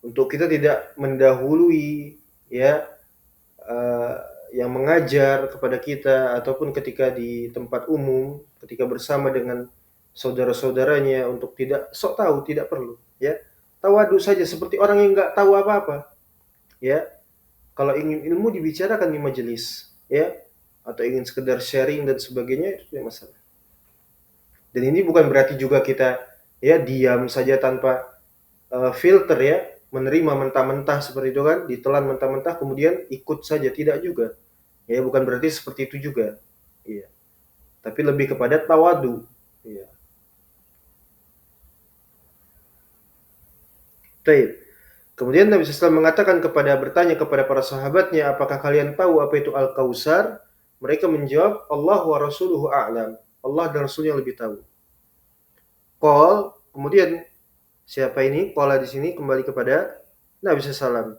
Untuk kita tidak mendahului, ya, yang mengajar kepada kita, ataupun ketika di tempat umum, ketika bersama dengan saudara-saudaranya, untuk tidak sok tahu, tidak perlu, ya. Tawadu saja seperti orang yang nggak tahu apa-apa, ya. Kalau ingin ilmu dibicarakan di majelis, ya, atau ingin sekedar sharing dan sebagainya, itu tidak masalah. Dan ini bukan berarti juga kita ya diam saja tanpa filter ya, menerima mentah-mentah seperti itu kan, ditelan mentah-mentah kemudian ikut saja, tidak juga. Ya, bukan berarti seperti itu juga. Iya. Tapi lebih kepada tawadu. Iya. Baik. Kemudian Nabi SAW mengatakan bertanya kepada para sahabatnya, apakah kalian tahu apa itu Al-Kautsar? Mereka menjawab, Allah wa Rasuluhu a'lam. Allah dan Rasulnya lebih tahu. Kemudian siapa ini? Qala di sini kembali kepada Nabi SAW.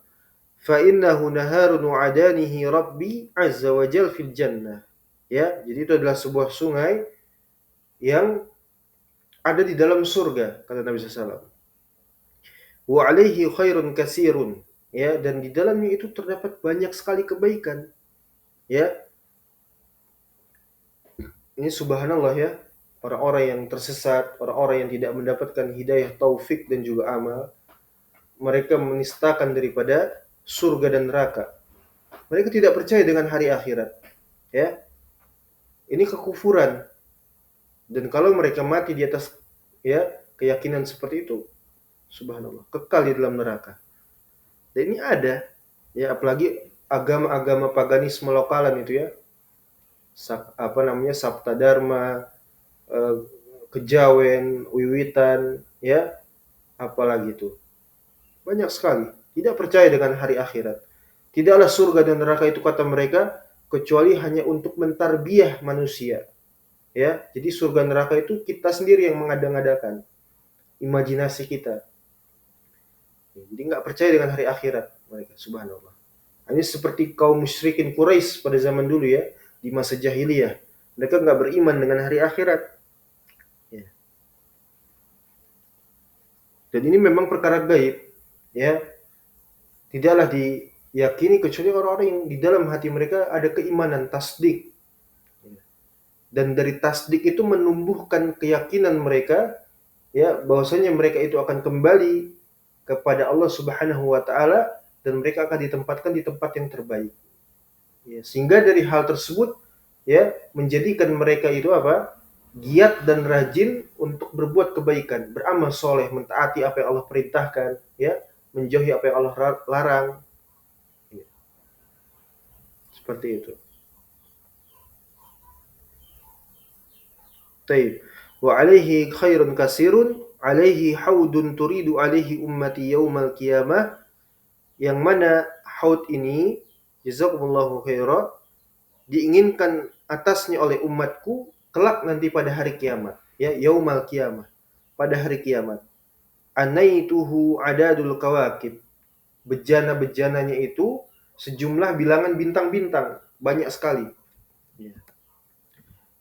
Fa innahu naharun wa'adanihi Rabbi azza wa jal fil jannah. Ya, jadi itu adalah sebuah sungai yang ada di dalam surga, kata Nabi SAW. Wa alaihi khairun kasirun. Ya, dan di dalamnya itu terdapat banyak sekali kebaikan. Ya, ini subhanallah ya, orang-orang yang tersesat, orang-orang yang tidak mendapatkan hidayah taufik dan juga amal, mereka menistakan daripada surga dan neraka. Mereka tidak percaya dengan hari akhirat. Ya, ini kekufuran. Dan kalau mereka mati di atas ya keyakinan seperti itu, subhanallah, kekal di dalam neraka. Dan ini ada ya, apalagi agama-agama paganisme lokalan itu ya, Sabta Dharma, Kejawen, Wiwitan, ya, apalagi itu. Banyak sekali tidak percaya dengan hari akhirat. Tidaklah surga dan neraka itu, kata mereka, kecuali hanya untuk mentarbiah manusia. Ya, jadi surga neraka itu kita sendiri yang mengada-ngadakan, imajinasi kita. Jadi nggak percaya dengan hari akhirat mereka, subhanallah. Ini seperti kaum musyrikin Quraisy pada zaman dulu ya, di masa jahiliyah. Mereka nggak beriman dengan hari akhirat. Ya. Dan ini memang perkara gaib, ya. Tidaklah diyakini kecuali orang-orang yang di dalam hati mereka ada keimanan, tasdik. Dan dari tasdik itu menumbuhkan keyakinan mereka, ya, bahwasanya mereka itu akan kembali kepada Allah Subhanahu wa taala dan mereka akan ditempatkan di tempat yang terbaik. Ya, sehingga dari hal tersebut ya menjadikan mereka itu apa? Giat dan rajin untuk berbuat kebaikan, beramal soleh, mentaati apa yang Allah perintahkan, ya, menjauhi apa yang Allah larang. Ya, seperti itu. Taib. Wa alaihi khairun kasirun, alaihi haudun turidu alaihi ummati yaumal qiyamah. Yang mana haud ini, jazakumullahu khaira, diinginkan atasnya oleh umatku kelak nanti pada hari kiamat, ya, yaumal qiyamah, pada hari kiamat. Anaituhu adadul kawakib, bejana-bejananya itu sejumlah bilangan bintang-bintang, banyak sekali. Ya.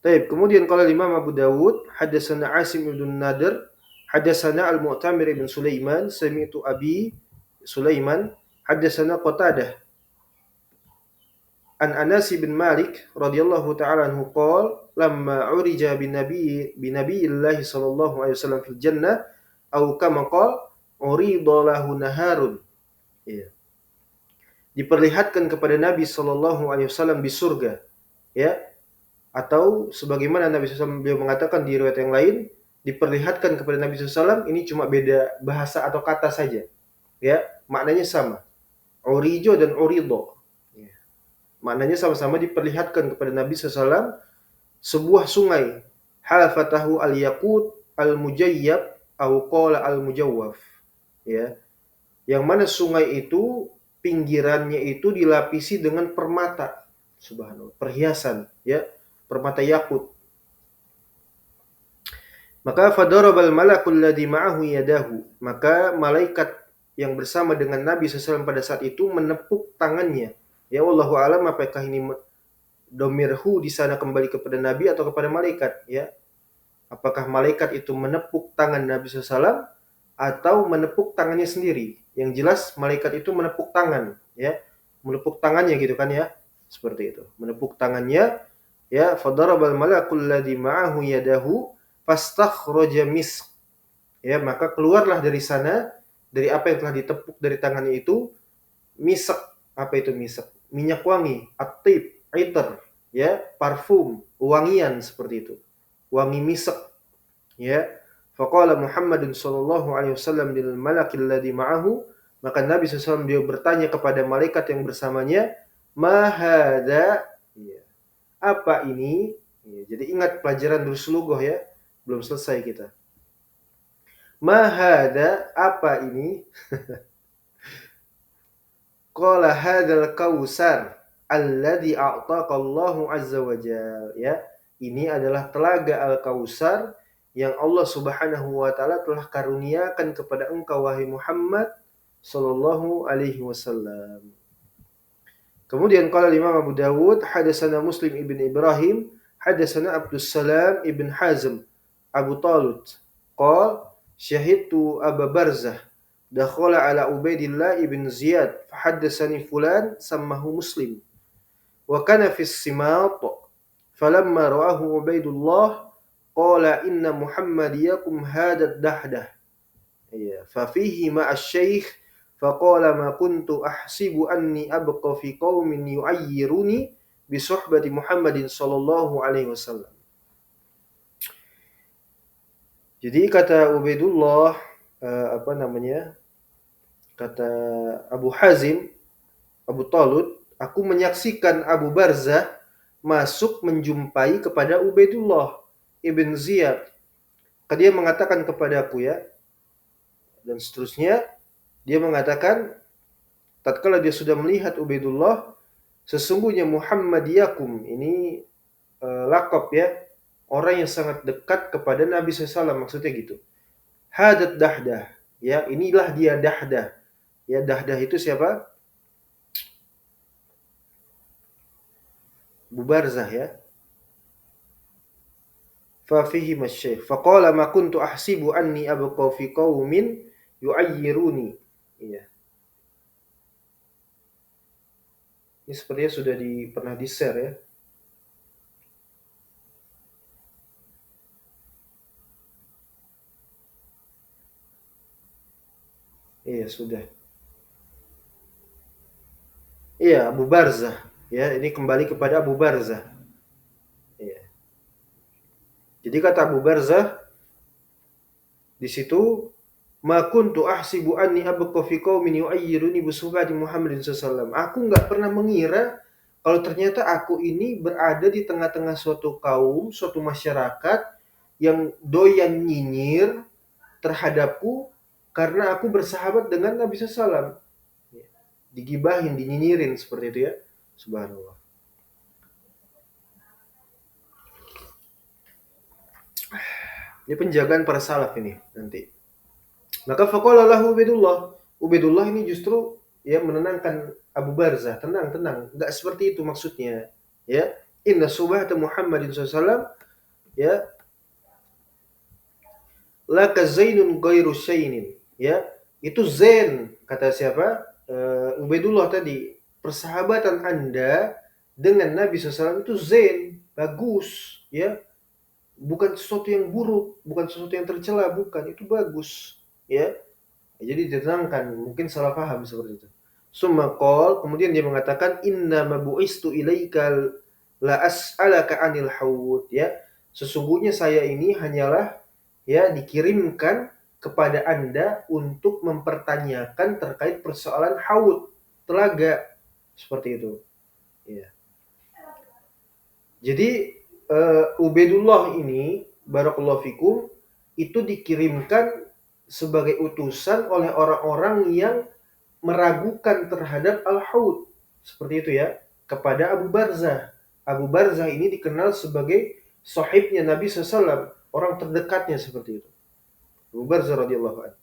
Taib. Kemudian kalau Imam Abu Dawud, hadatsana Asim bin Nadir, hadatsana Al-Mu'tamir bin Sulaiman, sami'tu Abi Sulaiman, hadatsana Qatadah an Anas bin Malik radhiyallahu ta'ala anhu qala lamma urija bin Nabiyillahi sallallahu alaihi wasallam fil jannah au kama qala urida lahu naharun. Ya. Diperlihatkan kepada Nabi sallallahu alaihi wasallam di surga, ya, atau sebagaimana Nabi SAW beliau mengatakan di riwayat yang lain, diperlihatkan kepada Nabi SAW, ini cuma beda bahasa atau kata saja, ya, maknanya sama, urijo dan urido, ya. Maknanya sama-sama diperlihatkan kepada Nabi SAW sebuah sungai, halfatahu al-yaqut al-mujayyab au qala al-mujawwaf, ya, yang mana sungai itu pinggirannya itu dilapisi dengan permata, subhanallah, perhiasan, ya, permata yakut. Maka fadarabal malakul ladzi ma'ahu yadahu, maka malaikat yang bersama dengan Nabi SAW pada saat itu menepuk tangannya. Ya, wallahu alam apakah ini domirhu di sana kembali kepada Nabi atau kepada malaikat, ya. Apakah malaikat itu menepuk tangan Nabi SAW atau menepuk tangannya sendiri? Yang jelas malaikat itu menepuk tangan, ya. Menepuk tangannya gitu kan ya. Seperti itu. Menepuk tangannya, ya, fadarabal malakul ladzi ma'ahu yadahu fastakhraja misk. Ya, maka keluarlah dari sana, dari apa yang telah ditepuk dari tangannya itu, misak. Apa itu misak? Minyak wangi, at-tib, itar, ya, parfum, wangian seperti itu. Wangi misak. Ya, faqala Muhammadun sallallahu alaihi wasallam lil malakil ladzi ma'ahu, maka Nabi SAW dia bertanya kepada malaikat yang bersamanya, ma hadza, ya, apa ini? Ya, jadi ingat pelajaran Rusulugoh ya, belum selesai kita. Ma hadza, apa ini? Qala hadzal kausar alladzi a'taqa Allahu azza wa jalla. Ya, ini adalah telaga Al-Kausar yang Allah Subhanahu wa taala telah karuniakan kepada engkau wahai Muhammad sallallahu alaihi wasallam. Kemudian qala Imam Abu Dawud hadatsana Muslim ibn Ibrahim hadatsana Abdus Salam ibn Hazm Abu Talut qala syahidtu Abu Barzah dakhala ala Ubaidillah ibn Ziyad fahaddasani fulan sammahu Muslim wa kana fi simat falamma ra'ahu Ubaidullah qala inna Muhammadiyakum hadha dahdah fa fihi ma asy-syaikh faqala ma kuntu ahsibu anni abqa fi qaumin yu'ayyiruni bi suhbati Muhammadin sallallahu alaihi wasallam. Jadi kata Ubaidullah apa namanya? Kata Abu Hazim, Abu Talut, aku menyaksikan Abu Barzah masuk menjumpai kepada Ubaidullah ibn Ziyad. Dia mengatakan kepadaku ya, dan seterusnya dia mengatakan tatkala dia sudah melihat Ubaidullah, sesungguhnya Muhammadiyakum ini lakop ya, orang yang sangat dekat kepada Nabi SAW, maksudnya gitu. Hadat dahdah, ya inilah dia dahdah. Ya dahdah itu siapa? Abu Barzah ya. Fa fihi masyaikh. Faqala ma kuntu ahsibu anni abqa fi qaumin yu'ayyiruni. Iya. Ini sepertinya sudah pernah di-share ya. Iya, sudah. Iya, Abu Barzah. Ya, ini kembali kepada Abu Barzah. Iya. Jadi kata Abu Barzah di situ, ma kuntu ahsibu anni abqa fi qaumin yu'ayyiruni bi suhbati Muhammadin sallallahu. Aku enggak pernah mengira kalau ternyata aku ini berada di tengah-tengah suatu kaum, suatu masyarakat yang doyan nyinyir terhadapku karena aku bersahabat dengan Nabi SAW. Digibahin, dinyinyirin seperti itu ya. Subhanallah. Ini penjagaan para salaf ini nanti. Maka faqala lahu Ubaidullah. Ubaidullah ini justru ya menenangkan Abu Barzah, tenang, enggak seperti itu maksudnya. Ya, inna subhata Muhammadin SAW ya laka zainun ghairu syainin. Ya, itu zain kata siapa? Ubaidullah tadi. Persahabatan Anda dengan Nabi SAW itu zain, bagus, ya. Bukan sesuatu yang buruk, bukan sesuatu yang tercela, bukan, itu bagus, ya. Jadi diterangkan, mungkin salah paham seperti itu. Summa qol, kemudian dia mengatakan inna ma bu'istu ilaika la as'alaka 'anil haud, ya. Sesungguhnya saya ini hanyalah ya dikirimkan kepada Anda untuk mempertanyakan terkait persoalan haud, telaga, seperti itu. Ya. Jadi Ubaidullah ini barakallahu fikum itu dikirimkan sebagai utusan oleh orang-orang yang meragukan terhadap al-haud, seperti itu ya, kepada Abu Barzah. Abu Barzah ini dikenal sebagai sahibnya Nabi SAW, orang terdekatnya seperti itu. Abu Barzah radhiyallahu anhu.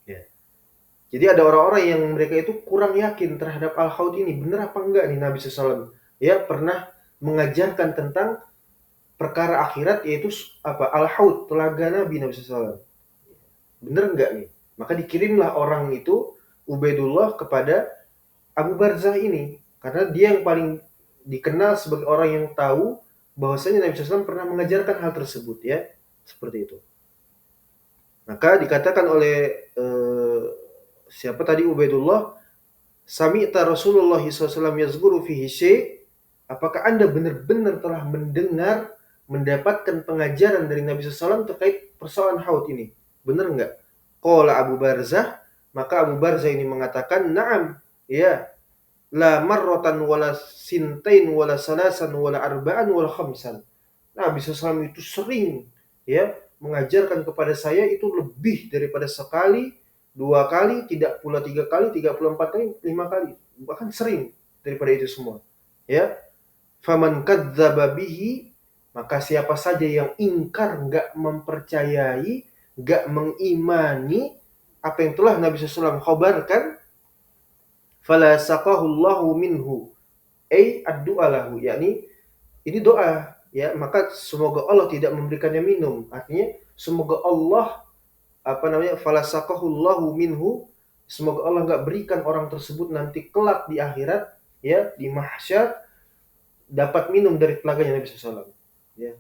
Ya. Jadi ada orang-orang yang mereka itu kurang yakin terhadap al-haud ini, benar apa enggak nih Nabi SAW ya pernah mengajarkan tentang perkara akhirat, yaitu apa, al-haud, telaga Nabi SAW. Benar enggak nih? Maka dikirimlah orang itu Ubaidullah kepada Abu Barzah ini, karena dia yang paling dikenal sebagai orang yang tahu bahwasanya Nabi SAW pernah mengajarkan hal tersebut ya, seperti itu. Maka dikatakan oleh siapa tadi Ubaidullah, sami'ta Rasulullah SAW yazkuru fihi syai', apakah Anda benar-benar telah mendengar mendapatkan pengajaran dari Nabi SAW terkait persoalan haud ini. Benar nggak? Qala Abu Barzah, maka Abu Barzah ini mengatakan, na'am, ya, la marratan wala sintain wala salasan wala arba'an wala khamsan. Nabi SAW itu sering, ya, mengajarkan kepada saya itu lebih daripada sekali, 2 kali, tidak pula 3 kali, 34 kali, 5 kali, bahkan sering daripada itu semua. Ya, faman kadzdzaba bihi, maka siapa saja yang ingkar, nggak mempercayai, nggak mengimani apa yang telah Nabi SAW khabarkan, fala saqahullahu minhu, ad-du'a lahu, yakni ini doa, ya, maka semoga Allah tidak memberikannya minum. Artinya semoga Allah fala saqahullahu minhu, semoga Allah nggak berikan orang tersebut nanti kelak di akhirat, ya, di mahsyar, dapat minum dari telaganya Nabi SAW. Ya.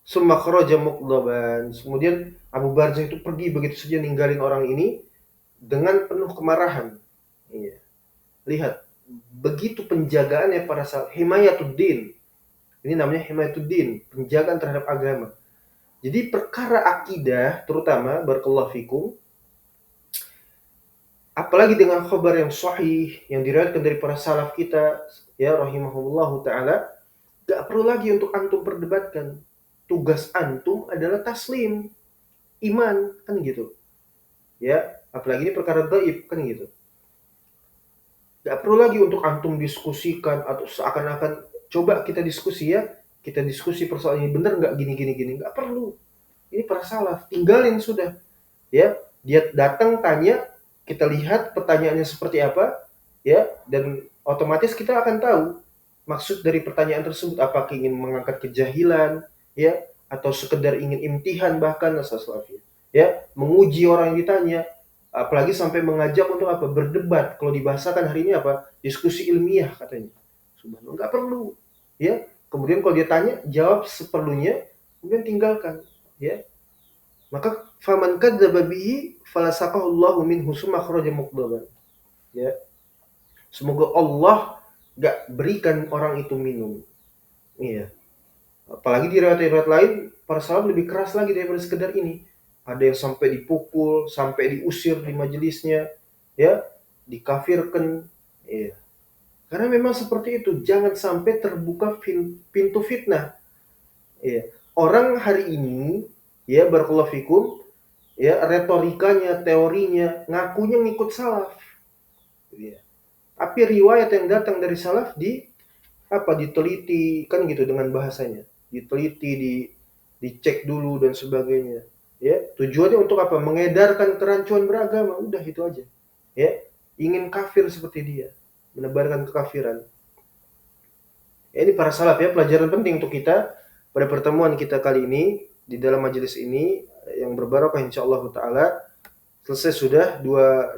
Summa kharaja muqdaban. Kemudian Abu Barzah itu pergi begitu saja ninggalin orang ini dengan penuh kemarahan. Iya. Lihat, begitu penjagaannya para sahabat, himayatuddin. Ini namanya himayatuddin, penjagaan terhadap agama. Jadi perkara akidah terutama, barakallahu fikum, apalagi dengan khabar yang sahih yang diriwayatkan dari para salaf kita, ya rahimahullahu taala, gak perlu lagi untuk antum perdebatkan. Tugas antum adalah taslim, iman, kan gitu. Ya, apalagi ini perkara dhaif, kan gitu. Gak perlu lagi untuk antum diskusikan atau seakan-akan coba kita diskusi, ya, kita diskusi persoalan ini benar nggak gini, nggak perlu. Ini para salaf, tinggalin sudah. Ya, dia datang tanya, kita lihat pertanyaannya seperti apa, ya, dan otomatis kita akan tahu maksud dari pertanyaan tersebut, apakah ingin mengangkat kejahilan, ya, atau sekedar ingin imtihan, bahkan nasallallahu, ya, menguji orang yang ditanya, apalagi sampai mengajak untuk apa? Berdebat. Kalau dibahasakan hari ini apa? Diskusi ilmiah katanya. Subhanallah, nggak perlu, ya. Kemudian kalau dia tanya, jawab seperlunya, kemudian tinggalkan, ya. Maka faman kadzdzaba bihi falasaqahullahu minhu summa kharaja muqdaban. Ya. Semoga Allah enggak berikan orang itu minum. Iya. Apalagi di riwayat-riwayat lain para sahabat lebih keras lagi daripada sekedar ini. Ada yang sampai dipukul, sampai diusir di majelisnya, ya, dikafirkan. Iya. Karena memang seperti itu, jangan sampai terbuka pintu fitnah. Iya. Orang hari ini, ya, barakallahu fikum, ya, retorikanya, teorinya, ngakunya ngikut salaf. Ya. Tapi riwayat yang datang dari salaf diteliti, kan gitu dengan bahasanya. Diteliti, dicek dulu dan sebagainya. Ya, tujuannya untuk apa? Mengedarkan kerancuan beragama, udah itu aja. Ya, ingin kafir seperti dia, menebarkan kekafiran. Ya, ini para salaf, ya, pelajaran penting untuk kita pada pertemuan kita kali ini di dalam majelis ini yang berbarokah insyaallah taala. Selesai sudah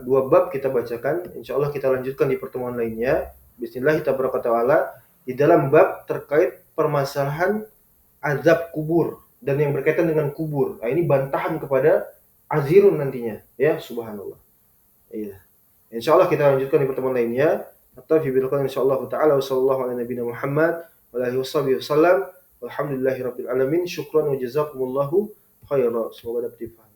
dua bab kita bacakan. Insyaallah kita lanjutkan di pertemuan lainnya. Bismillah taala di dalam bab terkait permasalahan azab kubur dan yang berkaitan dengan kubur. Nah, ini bantahan kepada azirun nantinya, ya, subhanallah. Iya. Insyaallah kita lanjutkan di pertemuan lainnya. Atau fi bilqan insyaallah taala wa sallallahu ala nabiyina Muhammad wa alihi wasallam. Walhamdulillahirabbil alamin. Syukran wa jazakumullahu khairan. Semoga dapat difahami.